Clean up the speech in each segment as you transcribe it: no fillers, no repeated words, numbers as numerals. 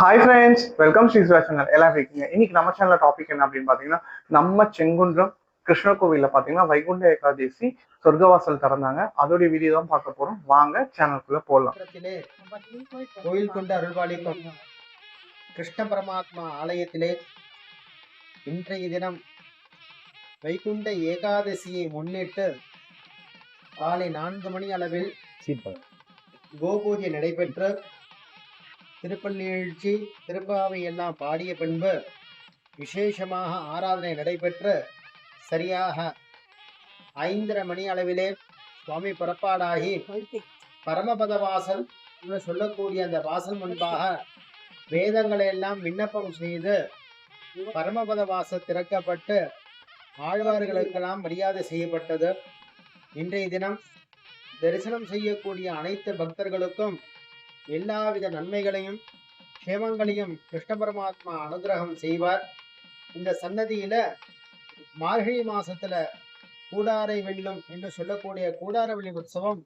Hi friends, welcome Sri Siva channel. எல்லாம் இருக்கீங்க. இன்னைக்கு நம்ம சேனல் டாபிக் என்ன அப்படின்னு பாத்தீங்கன்னா, நம்ம செங்குன்றம் கிருஷ்ண கோவில்ல பாத்தீங்கன்னா வைகுண்ட ஏகாதசி சொர்க்கவாசல் திறந்தாங்க. அதோடைய வீடியோ தான் பார்க்க போறோம். வாங்க சேனலுக்குள்ள போலாம். கோயில் கொண்ட அருள்பாலிக்கும் கிருஷ்ண பரமாத்மா ஆலயத்திலே இன்றைய தினம் வைகுண்ட ஏகாதசியை முன்னிட்டு காலை 4 மணி அளவில் கோபூஜை நடைபெற்று திருப்பள்ளி திருப்பாவை எல்லாம் பாடிய பின்பு விசேஷமாக ஆராதனை நடைபெற்று சரியாக 5:30 மணி அளவிலே சுவாமி புறப்பாடாகி பரமபத வாசல் என்று சொல்லக்கூடிய அந்த வாசல் முன்பாக வேதங்களை எல்லாம் விண்ணப்பம் செய்து பரமபத வாசல் திறக்கப்பட்டு ஆழ்வார்களுக்கெல்லாம் மரியாதை செய்யப்பட்டது. இன்றைய தினம் தரிசனம் செய்யக்கூடிய அனைத்து பக்தர்களுக்கும் எல்லாவித நன்மைகளையும் க்ஷேமங்களையும் கிருஷ்ண பரமாத்மா அனுகிரகம் செய்வார். இந்த சன்னதியில மார்கழி மாசத்துல கூடாரை வெல்லும் என்று சொல்லக்கூடிய கூடார வெள்ளி உற்சவம்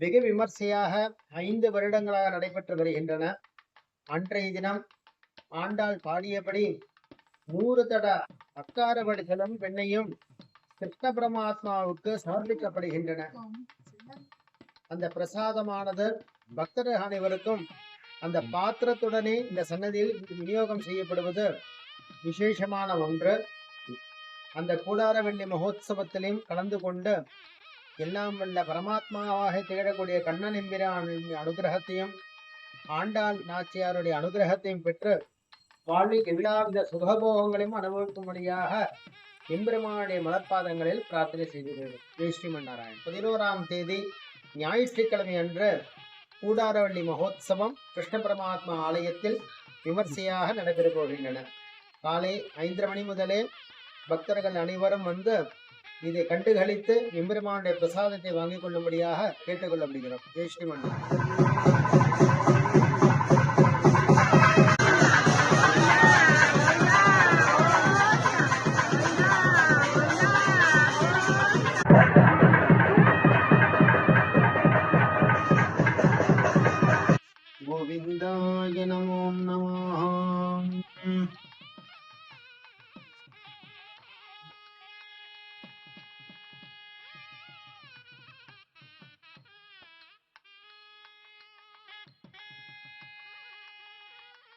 வெகு விமர்சையாக 5 வருடங்களாக நடைபெற்று வருகின்றன. அன்றைய தினம் ஆண்டாள் பாடியபடி 100 தட அக்கார வடிகளும் வெண்ணையும் கிருஷ்ண பரமாத்மாவுக்கு சமர்ப்பிக்கப்படுகின்றன. அந்த பிரசாதமானது பக்தர்கள் அனைவருக்கும் அந்த பாத்திரத்துடனே இந்த சன்னதியில் விநியோகம் செய்யப்படுவது விசேஷமான ஒன்று. அந்த கூடார வெள்ளி மகோத்சவத்திலையும் கலந்து கொண்டு எல்லாம் வல்ல பரமாத்மாவாக திகழக்கூடிய கண்ணன் எம்பிரானின் அனுகிரகத்தையும் ஆண்டாள் நாச்சியாருடைய அனுகிரகத்தையும் பெற்று வாழ்வில் எல்லாவித சுகபோகங்களையும் அனுபவிக்கும்படியாக எம்பெருமானுடைய மலர்பாதங்களில் பிரார்த்தனை செய்கிறேன். ஜெய் ஸ்ரீமன் நாராயண். 11ஆம் தேதி ஞாயிற்றுக்கிழமை அன்று கூடாரவள்ளி மகோத்சவம் கிருஷ்ண பரமாத்மா ஆலயத்தில் விமர்சையாக நடைபெறப் போகின்றன. காலை 5:30 மணி முதலே பக்தர்கள் அனைவரும் வந்து இதை கண்டுகளித்து எம்பெருமானுடைய பிரசாதத்தை வாங்கிக் கொள்ளும்படியாக கேட்டுக்கொள்ளப்படுகிறோம். ஜெய் ஸ்ரீமன்.